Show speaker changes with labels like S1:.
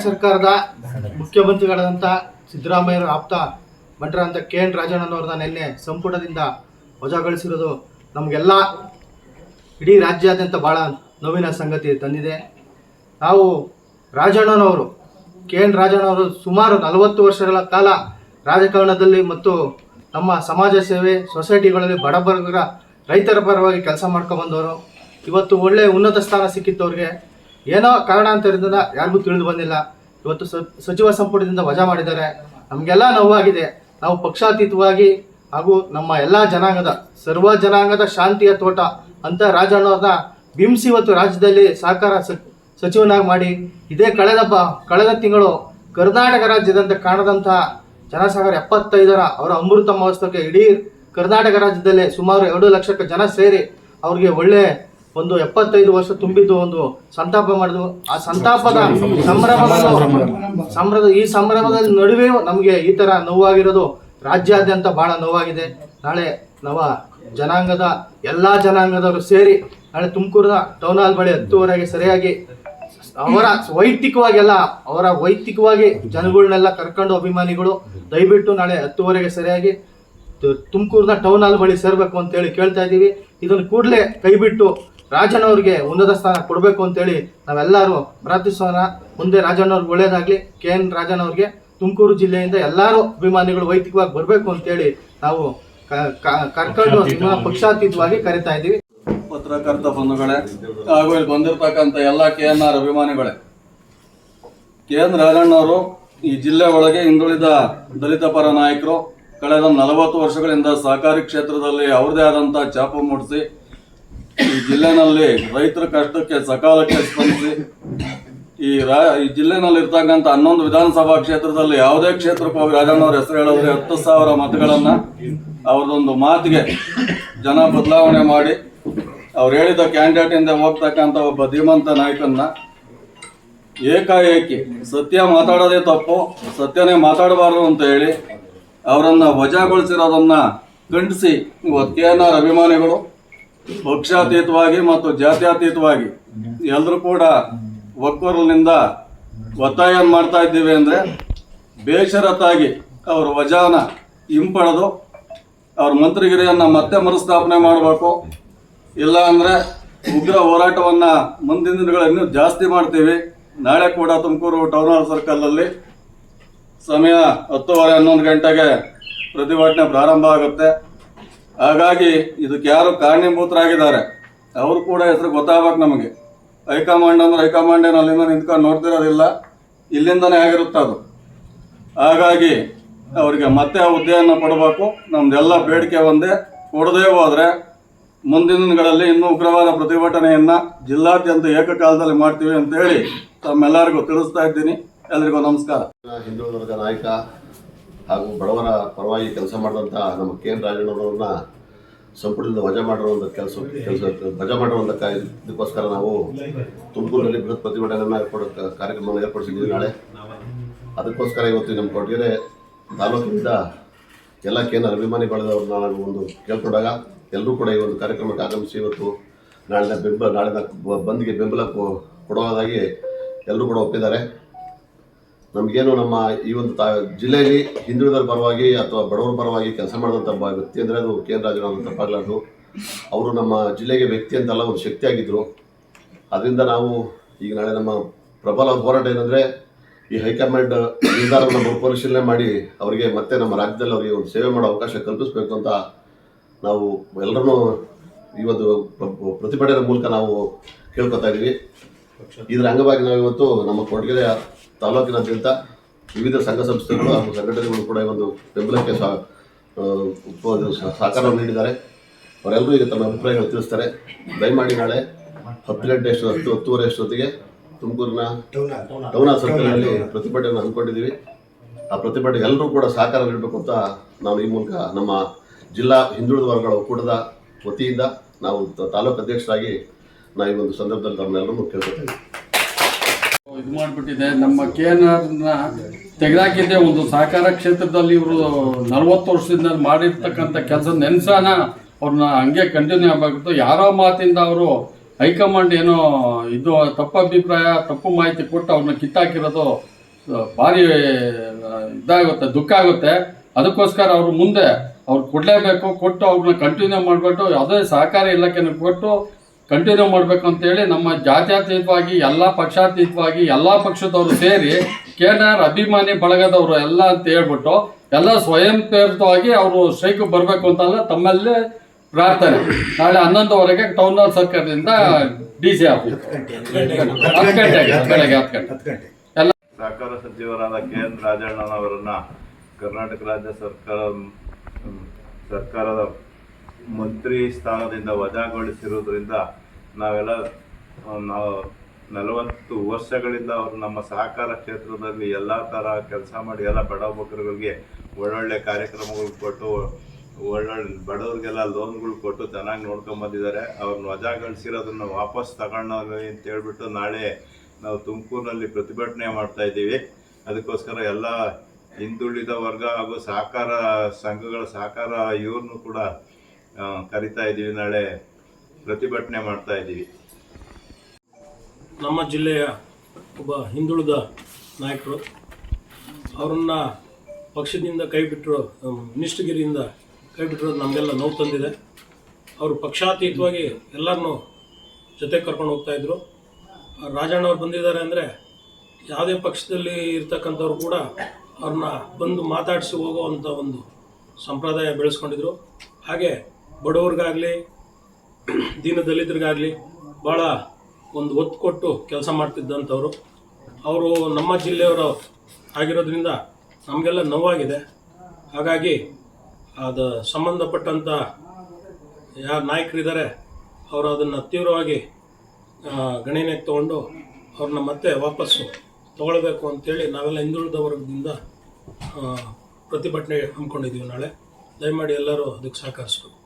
S1: ಸರ್ಕಾರದ ಮುಖ್ಯಮಂತ್ರಿಗಳಾದಂಥ ಸಿದ್ದರಾಮಯ್ಯರ ಆಪ್ತ ಭಟ್ರಂತ KN ರಾಜಣ್ಣನವ್ರನ್ನ ನಿನ್ನೆ ಸಂಪುಟದಿಂದ ವಜಾಗೊಳಿಸಿರೋದು ನಮಗೆಲ್ಲ ಇಡೀ ರಾಜ್ಯಾದ್ಯಂತ ಭಾಳ ನೋವಿನ ಸಂಗತಿ ತಂದಿದೆ. ನಾವು ರಾಜಣ್ಣನವರು KN ರಾಜಣ್ಣವರು ಸುಮಾರು 40 ವರ್ಷಗಳ ಕಾಲ ರಾಜಕಾರಣದಲ್ಲಿ ಮತ್ತು ನಮ್ಮ ಸಮಾಜ ಸೇವೆ ಸೊಸೈಟಿಗಳಲ್ಲಿ ಬಡಬರ್ಗರ ರೈತರ ಪರವಾಗಿ ಕೆಲಸ ಮಾಡ್ಕೊಂಡ್ಬಂದವರು. ಇವತ್ತು ಒಳ್ಳೆ ಉನ್ನತ ಸ್ಥಾನ ಸಿಕ್ಕಿತ್ತು ಅವ್ರಿಗೆ. ಏನೋ ಕಾರಣಾಂತರದಿಂದ ಯಾರಿಗೂ ತಿಳಿದು ಬಂದಿಲ್ಲ. ಇವತ್ತು ಸಚಿವ ಸಂಪುಟದಿಂದ ವಜಾ ಮಾಡಿದ್ದಾರೆ. ನಮಗೆಲ್ಲ ನೋವಾಗಿದೆ. ನಾವು ಪಕ್ಷಾತೀತವಾಗಿ ಹಾಗೂ ನಮ್ಮ ಎಲ್ಲ ಜನಾಂಗದ ಸರ್ವ ಜನಾಂಗದ ಶಾಂತಿಯ ತೋಟ ಅಂತ ರಾಜಣ್ಣವ್ರನ್ನ ಬಿಂಬಿಸಿ ಇವತ್ತು ರಾಜ್ಯದಲ್ಲಿ ಸಹಕಾರ ಸಚಿವನಾಗಿ ಮಾಡಿ ಇದೇ ಕಳೆದ ತಿಂಗಳು ಕರ್ನಾಟಕ ರಾಜ್ಯದಂತ ಕಾಣದಂಥ ಜನಸಾಗರ 75ರ ಅವರ ಅಮೃತ ಮಹೋತ್ಸವಕ್ಕೆ ಇಡೀ ಕರ್ನಾಟಕ ರಾಜ್ಯದಲ್ಲೇ ಸುಮಾರು 2 ಲಕ್ಷಕ್ಕೆ ಜನ ಸೇರಿ ಅವ್ರಿಗೆ ಒಳ್ಳೆ ಒಂದು 75 ವರ್ಷ ತುಂಬಿದ್ದು ಒಂದು ಸಂತಾಪ ಮಾಡಿದ್ವು. ಆ ಸಂತಾಪದ ಸಂಭ್ರಮದಲ್ಲಿ ನಡುವೆ ನಮಗೆ ಈ ಥರ ನೋವಾಗಿರೋದು ರಾಜ್ಯಾದ್ಯಂತ ಭಾಳ ನೋವಾಗಿದೆ. ನಾಳೆ ಜನಾಂಗದ ಎಲ್ಲ ಜನಾಂಗದವರು ಸೇರಿ ನಾಳೆ ತುಮಕೂರಿನ ಟೌನ್ ಹಾಲ್ ಬಳಿ 10:30ಗೆ ಸರಿಯಾಗಿ ಅವರ ವೈಯಕ್ತಿಕವಾಗಿ ಜನಗಳನ್ನೆಲ್ಲ ಕರ್ಕೊಂಡು ಅಭಿಮಾನಿಗಳು ದಯವಿಟ್ಟು ನಾಳೆ 10:30ಗೆ ಸರಿಯಾಗಿ ತುಮಕೂರಿನ ಟೌನ್ ಹಾಲ್ ಬಳಿ ಸೇರಬೇಕು ಅಂತೇಳಿ ಕೇಳ್ತಾ ಇದ್ದೀವಿ. ಇದನ್ನು ಕೂಡಲೇ ಕೈಬಿಟ್ಟು ರಾಜಣ್ಣವ್ರಿಗೆ ಉನ್ನತ ಸ್ಥಾನ ಕೊಡಬೇಕು ಅಂತೇಳಿ ನಾವೆಲ್ಲರೂ ಪ್ರಾರ್ಥಿಸೋಣ. ಮುಂದೆ ರಾಜಣ್ಣವ್ರಿಗೆ ಒಳ್ಳೇದಾಗಲಿ. KN ರಾಜಣ್ಣವ್ರಿಗೆ ತುಮಕೂರು ಜಿಲ್ಲೆಯಿಂದ ಎಲ್ಲರೂ ಅಭಿಮಾನಿಗಳು ವೈಯಕ್ತಿಕವಾಗಿ ಬರಬೇಕು ಅಂತೇಳಿ ನಾವು ಕರ್ಕೊಂಡು ಪಕ್ಷಾತೀತವಾಗಿ ಕರಿತಾ ಇದ್ದೀವಿ.
S2: ಪತ್ರಕರ್ತ ಬಂಧುಗಳೇ ಹಾಗೂ ಇಲ್ಲಿ ಬಂದಿರತಕ್ಕಂಥ ಎಲ್ಲ KNR ಅಭಿಮಾನಿಗಳೇ, KN ರಾಜಣ್ಣವರು ಈ ಜಿಲ್ಲೆ ಒಳಗೆ ಹಿಂದುಳಿದ ದಲಿತ ಪರ ನಾಯಕರು. ಕಳೆದ 40 ವರ್ಷಗಳಿಂದ ಸಹಕಾರಿ ಕ್ಷೇತ್ರದಲ್ಲಿ ಅವ್ರದೇ ಆದಂಥ ಛಾಪು ಮೂಡಿಸಿ ಈ ಜಿಲ್ಲೆನಲ್ಲಿ ರೈತರ ಕಷ್ಟಕ್ಕೆ ಸಕಾಲಕ್ಕೆ ಸ್ಪಂದಿಸಿ ಈ ಜಿಲ್ಲೆನಲ್ಲಿ ಇರ್ತಕ್ಕಂಥ 11 ವಿಧಾನಸಭಾ ಕ್ಷೇತ್ರದಲ್ಲಿ ಯಾವುದೇ ಕ್ಷೇತ್ರಕ್ಕೆ ಹೋಗಿ ರಾಜಣ್ಣವ್ರ ಹೆಸರು ಹೇಳಿದ್ರೆ 10,000 ಮತಗಳನ್ನ ಅವ್ರದೊಂದು ಮಾತಿಗೆ ಜನ ಬದಲಾವಣೆ ಮಾಡಿ ಅವ್ರು ಹೇಳಿದ ಕ್ಯಾಂಡಿಡೇಟ್ ಇಂದ ಹೋಗ್ತಕ್ಕಂಥ ಒಬ್ಬ ಧೀಮಂತ ನಾಯಕನ್ನ ಏಕಾಏಕಿ ಸತ್ಯ ಮಾತಾಡೋದೇ ತಪ್ಪು, ಸತ್ಯನೇ ಮಾತಾಡಬಾರ್ದು ಅಂತ ಹೇಳಿ ಅವರನ್ನ ವಜಾಗೊಳಿಸಿರೋದನ್ನ ಖಂಡಿಸಿ ಇವತ್ತು KNR ಅಭಿಮಾನಿಗಳು ಪಕ್ಷಾತೀತವಾಗಿ ಮತ್ತು ಜಾತ್ಯತೀತವಾಗಿ ಎಲ್ಲರೂ ಕೂಡ ಒಕ್ಕೂರಲಿನಿಂದ ಒತ್ತಾಯ ಮಾಡ್ತಾ ಇದ್ದೀವಿ. ಅಂದರೆ ಬೇಷರತ್ತಾಗಿ ಅವರು ವಜಾನ ಹಿಂಪಡೆದು ಅವ್ರ ಮಂತ್ರಿಗಿರಿಯನ್ನು ಮತ್ತೆ ಮರುಸ್ಥಾಪನೆ ಮಾಡಬೇಕು. ಇಲ್ಲ ಅಂದರೆ ಉಗ್ರ ಹೋರಾಟವನ್ನು ಮುಂದಿನ ದಿನಗಳಲ್ಲಿ ಜಾಸ್ತಿ ಮಾಡ್ತೀವಿ. ನಾಳೆ ಕೂಡ ತುಮಕೂರು ಟೌನ್ ಹಾಲ್ ಸರ್ಕಲಲ್ಲಿ ಸಮಯ 10:30-11 ಗಂಟೆಗೆ ಪ್ರತಿಭಟನೆ ಪ್ರಾರಂಭ ಆಗುತ್ತೆ. ಹಾಗಾಗಿ ಇದಕ್ಕೆ ಯಾರು ಕಾರಣೀಭೂತರಾಗಿದ್ದಾರೆ ಅವರು ಕೂಡ ಹೆಸರು ಗೊತ್ತಾಗಬೇಕು ನಮಗೆ. ಹೈಕಮಾಂಡ್ ಅಂದ್ರೆ ಹೈಕಮಾಂಡ್ ಏನು ಅಲ್ಲಿಂದ ನಿಂತ್ಕೊಂಡು ನೋಡ್ತಿರೋದಿಲ್ಲ, ಇಲ್ಲಿಂದನೇ ಆಗಿರುತ್ತೆ ಅದು. ಹಾಗಾಗಿ ಅವರಿಗೆ ಮತ್ತೆ ಆ ಹುದ್ದೆಯನ್ನು ಕೊಡಬೇಕು. ನಮ್ದೆಲ್ಲ ಬೇಡಿಕೆ ಒಂದೇ. ಕೊಡದೇ ಹೋದರೆ ಮುಂದಿನ ದಿನಗಳಲ್ಲಿ ಇನ್ನೂ ಉಗ್ರವಾದ ಪ್ರತಿಭಟನೆಯನ್ನು ಜಿಲ್ಲಾದ್ಯಂತ ಏಕಕಾಲದಲ್ಲಿ ಮಾಡ್ತೀವಿ ಅಂತೇಳಿ ತಮ್ಮೆಲ್ಲರಿಗೂ ತಿಳಿಸ್ತಾ ಇದ್ದೀನಿ. ಎಲ್ರಿಗೂ ನಮಸ್ಕಾರ.
S3: ಹಿಂದುಳಿದ ವರ್ಗ ನಾಯಕ ಹಾಗೂ ಬಡವರ ಪರವಾಗಿ ಕೆಲಸ ಮಾಡಿದಂಥ ನಮ್ಮ KN ರಾಜಣ್ಣವ್ರನ್ನ ಸಂಪುಟದಿಂದ ವಜಾ ಮಾಡಿರುವಂಥ ಇದಕ್ಕೋಸ್ಕರ ನಾವು ತುಮಕೂರಿನಲ್ಲಿ ಬೃಹತ್ ಪ್ರತಿಭಟನೆಯನ್ನು ಕಾರ್ಯಕ್ರಮವನ್ನು ಏರ್ಪಡಿಸಿದ್ದೀವಿ ನಾಳೆ. ಅದಕ್ಕೋಸ್ಕರ ಇವತ್ತು ನಮ್ಮ ಕೊರಟಗೆರೆ ತಾಲೂಕಿನಿಂದ ಎಲ್ಲ KNR ಅಭಿಮಾನಿಗಳವ್ರನ್ನ ನಾನು ಒಂದು ಕೇಳ್ಕೊಂಡಾಗ ಎಲ್ಲರೂ ಕೂಡ ಈ ಒಂದು ಕಾರ್ಯಕ್ರಮಕ್ಕೆ ಆಗಮಿಸಿ ಇವತ್ತು ನಾಳಿನ ಬಂದ್ಗೆ ಬೆಂಬಲ ಕೊಡುವುದಾಗಿ ಎಲ್ಲರೂ ಕೂಡ ಒಪ್ಪಿದ್ದಾರೆ. ನಮಗೇನು ನಮ್ಮ ಈ ಒಂದು ಜಿಲ್ಲೆಯಲ್ಲಿ ಹಿಂದುಳಿದರ ಪರವಾಗಿ ಅಥವಾ ಬಡವರ ಪರವಾಗಿ ಕೆಲಸ ಮಾಡಿದಂಥ ವ್ಯಕ್ತಿ ಅಂದರೆ ಅದು KN ರಾಜಣ್ಣವ್ರು ತಪ್ಪಾಗಲಾರ್ದು. ಅವರು ನಮ್ಮ ಜಿಲ್ಲೆಗೆ ವ್ಯಕ್ತಿ ಅಂತಲ್ಲ, ಒಂದು ಶಕ್ತಿಯಾಗಿದ್ದರು. ಅದರಿಂದ ನಾವು ಈಗ ನಾಳೆ ನಮ್ಮ ಪ್ರಬಲ ಹೋರಾಟ ಏನಂದರೆ ಈ ಹೈಕಮಾಂಡ್ ನಿರ್ಧಾರವನ್ನು ಮರುಪರಿಶೀಲನೆ ಮಾಡಿ ಅವರಿಗೆ ಮತ್ತೆ ನಮ್ಮ ರಾಜ್ಯದಲ್ಲಿ ಅವರಿಗೆ ಒಂದು ಸೇವೆ ಮಾಡೋ ಅವಕಾಶ ಕಲ್ಪಿಸಬೇಕು ಅಂತ ನಾವು ಎಲ್ಲರನ್ನೂ ಈ ಒಂದು ಪ್ರತಿಭಟನೆ ಮೂಲಕ ನಾವು ಕೇಳ್ಕೊತಾ ಇದ್ದೀವಿ. ಇದರ ಅಂಗವಾಗಿ ನಾವು ಇವತ್ತು ನಮ್ಮ ಕೊರಟಗೆರೆ ತಾಲೂಕಿನಾದ್ಯಂತ ವಿವಿಧ ಸಂಘ ಸಂಸ್ಥೆಗಳು ಹಾಗೂ ಸಂಘಟನೆಗಳು ಕೂಡ ಒಂದು ಬೆಂಬಲಕ್ಕೆ ಸಹಕಾರವನ್ನು ನೀಡಿದ್ದಾರೆ. ಅವರೆಲ್ಲರೂ ಈಗ ತಮ್ಮ ಅಭಿಪ್ರಾಯಗಳು ತಿಳಿಸ್ತಾರೆ. ದಯಮಾಡಿ ನಾಳೆ 10 ಗಂಟೆ 10:30 ಅಷ್ಟೊತ್ತಿಗೆ ತುಮಕೂರಿನ ಟೌನ್ ಹಾಲ್ ಸರ್ಕಲ್ನಲ್ಲಿ ಪ್ರತಿಭಟನೆ ಹಮ್ಮಿಕೊಂಡಿದ್ದೀವಿ. ಆ ಪ್ರತಿಭಟನೆಗೆ ಎಲ್ಲರೂ ಕೂಡ ಸಹಕಾರ ನೀಡಬೇಕು ಅಂತ ನಾವು ಈ ಮೂಲಕ ನಮ್ಮ ಜಿಲ್ಲಾ ಹಿಂದುಳಿದ ವರ್ಗಗಳ ಒಕ್ಕೂಟದ ವತಿಯಿಂದ ನಾವು ತಾಲೂಕು ಅಧ್ಯಕ್ಷರಾಗಿ ನಾವು ಈ ಒಂದು ಸಂದರ್ಭದಲ್ಲಿ ತಮ್ಮೆಲ್ಲರೂ ಕೇಳ್ಕೊತೇವೆ.
S4: ಇದು ಮಾಡಿಬಿಟ್ಟಿದೆ. ನಮ್ಮ KNRನ ತೆಗೆದಾಕಿದ್ದೆ ಒಂದು ಸಹಕಾರ ಕ್ಷೇತ್ರದಲ್ಲಿ ಇವರು 40 ವರ್ಷದಿಂದ ಮಾಡಿರ್ತಕ್ಕಂಥ ಕೆಲಸ ನೆನ್ಸಾನ ಅವ್ರನ್ನ ಹಂಗೆ ಕಂಟಿನ್ಯೂ ಆಗಬೇಕಿತ್ತು. ಯಾರೋ ಮಾತಿಂದ ಅವರು ಹೈಕಮಾಂಡ್ ಏನೋ ಇದು ತಪ್ಪು ಅಭಿಪ್ರಾಯ ತಪ್ಪು ಮಾಹಿತಿ ಕೊಟ್ಟು ಅವ್ರನ್ನ ಕಿತ್ತಾಕಿರೋದು ಭಾರಿ ಇದಾಗುತ್ತೆ, ದುಃಖ ಆಗುತ್ತೆ. ಅದಕ್ಕೋಸ್ಕರ ಅವರು ಮುಂದೆ ಅವ್ರು ಕೊಡಲೇಬೇಕು, ಕೊಟ್ಟು ಅವ್ರನ್ನ ಕಂಟಿನ್ಯೂ ಮಾಡಿಬಿಟ್ಟು ಯಾವುದೇ ಸಹಕಾರ ಇಲಾಖೆನ ಕೊಟ್ಟು ಕಂಟಿನ್ಯೂ ಮಾಡಬೇಕು ಅಂತೇಳಿ ನಮ್ಮ ಜಾತ್ಯತೀತವಾಗಿ ಎಲ್ಲ ಪಕ್ಷಾತೀತವಾಗಿ ಎಲ್ಲ ಪಕ್ಷದವರು ಸೇರಿ KNR ಅಭಿಮಾನಿ ಬಳಗದವರು ಎಲ್ಲ ಅಂತ ಹೇಳ್ಬಿಟ್ಟು ಎಲ್ಲ ಸ್ವಯಂ ಪ್ರೇರಿತವಾಗಿ ಅವರು ಸ್ಟ್ರೈಕ್ ಬರಬೇಕು ಅಂತಲ್ಲ ತಮ್ಮಲ್ಲೇ ಪ್ರಾರ್ಥನೆ. ನಾಳೆ 11:00 ಟೌನ್ ಹಾಲ್ ಸರ್ಕಾರದಿಂದ DC ಆಫೀಸ್ 10 ಗಂಟೆಗೆ ಬೆಳಗ್ಗೆ 10 ಗಂಟೆ.
S5: ಸಹಕಾರ ಸಚಿವರಾದ KN ರಾಜಣ್ಣನವರನ್ನ ಕರ್ನಾಟಕ ರಾಜ್ಯ ಸರ್ಕಾರದ ಮಂತ್ರಿ ಸ್ಥಾನದಿಂದ ವಜಾಗೊಳಿಸಿರುವುದರಿಂದ ನಾವು 40 ವರ್ಷಗಳಿಂದ ಅವರು ನಮ್ಮ ಸಹಕಾರ ಕ್ಷೇತ್ರದಲ್ಲಿ ಎಲ್ಲ ಥರ ಕೆಲಸ ಮಾಡಿ ಎಲ್ಲ ಬಡಬಗ್ಗರಿಗೆ ಒಳ್ಳೊಳ್ಳೆ ಕಾರ್ಯಕ್ರಮಗಳು ಕೊಟ್ಟು ಒಳ್ಳೊಳ್ಳೆ ಬಡವರಿಗೆಲ್ಲ ಲೋನ್ಗಳು ಕೊಟ್ಟು ಚೆನ್ನಾಗಿ ನೋಡ್ಕೊಂಬಂದಿದ್ದಾರೆ. ಅವ್ರನ್ನ ವಜಾಗೊಳಿಸಿರೋದನ್ನು ವಾಪಸ್ ತಗೊಂಡೋಗಿ ಅಂತ ಹೇಳ್ಬಿಟ್ಟು ನಾಳೆ ನಾವು ತುಮಕೂರಿನಲ್ಲಿ ಪ್ರತಿಭಟನೆ ಮಾಡ್ತಾ ಇದ್ದೀವಿ. ಅದಕ್ಕೋಸ್ಕರ ಎಲ್ಲ ಹಿಂದುಳಿದ ವರ್ಗ ಹಾಗೂ ಸಹಕಾರ ಸಂಘಗಳ ಸಹಕಾರ ಇವ್ರನ್ನೂ ಕೂಡ ಕರಿತಾ ಇದ್ದೀವಿ. ನಾಳೆ ಪ್ರತಿಭಟನೆ ಮಾಡ್ತಾ ಇದ್ದೀವಿ.
S6: ನಮ್ಮ ಜಿಲ್ಲೆಯ ಒಬ್ಬ ಹಿಂದುಳಿದ ನಾಯಕರು, ಅವರನ್ನು ಪಕ್ಷದಿಂದ ಕೈಬಿಟ್ಟರು, ಮಿನಿಸ್ಟರ್ಗಿರಿಯಿಂದ ಕೈಬಿಟ್ಟಿರೋದು ನಮಗೆಲ್ಲ ನೋವು ತಂದಿದೆ. ಅವರು ಪಕ್ಷಾತೀತವಾಗಿ ಎಲ್ಲರನ್ನೂ ಜೊತೆ ಕರ್ಕೊಂಡು ಹೋಗ್ತಾಯಿದ್ರು. ರಾಜಣ್ಣವ್ರು ಬಂದಿದ್ದಾರೆ ಅಂದರೆ ಯಾವುದೇ ಪಕ್ಷದಲ್ಲಿ ಇರ್ತಕ್ಕಂಥವ್ರು ಕೂಡ ಅವ್ರನ್ನ ಬಂದು ಮಾತಾಡಿಸಿ ಹೋಗುವಂಥ ಒಂದು ಸಂಪ್ರದಾಯ ಬೆಳೆಸ್ಕೊಂಡಿದ್ರು. ಹಾಗೆ ಬಡವ್ರಿಗಾಗಲಿ ದೀನದಲಿತರಿಗಾಗಲಿ ಭಾಳ ಒಂದು ಒತ್ತು ಕೊಟ್ಟು ಕೆಲಸ ಮಾಡ್ತಿದ್ದಂಥವ್ರು. ಅವರು ನಮ್ಮ ಜಿಲ್ಲೆಯವರು ಆಗಿರೋದ್ರಿಂದ ನಮಗೆಲ್ಲ ನೋವಾಗಿದೆ. ಹಾಗಾಗಿ ಅದು ಸಂಬಂಧಪಟ್ಟಂಥ ಯಾರು ನಾಯಕರಿದ್ದಾರೆ ಅವರು ಅದನ್ನು ತೀವ್ರವಾಗಿ ಗಣನೆಗೆ ತೊಗೊಂಡು ಅವ್ರನ್ನ ಮತ್ತೆ ವಾಪಸ್ಸು ತೊಗೊಳ್ಬೇಕು ಅಂತೇಳಿ ನಾವೆಲ್ಲ ಹಿಂದುಳಿದ ವರ್ಗದಿಂದ ಪ್ರತಿಭಟನೆ ಹಮ್ಮಿಕೊಂಡಿದ್ದೀವಿ. ನಾಳೆ ದಯಮಾಡಿ ಎಲ್ಲರೂ ಅದಕ್ಕೆ ಸಹಕರಿಸ್ಬೇಕು.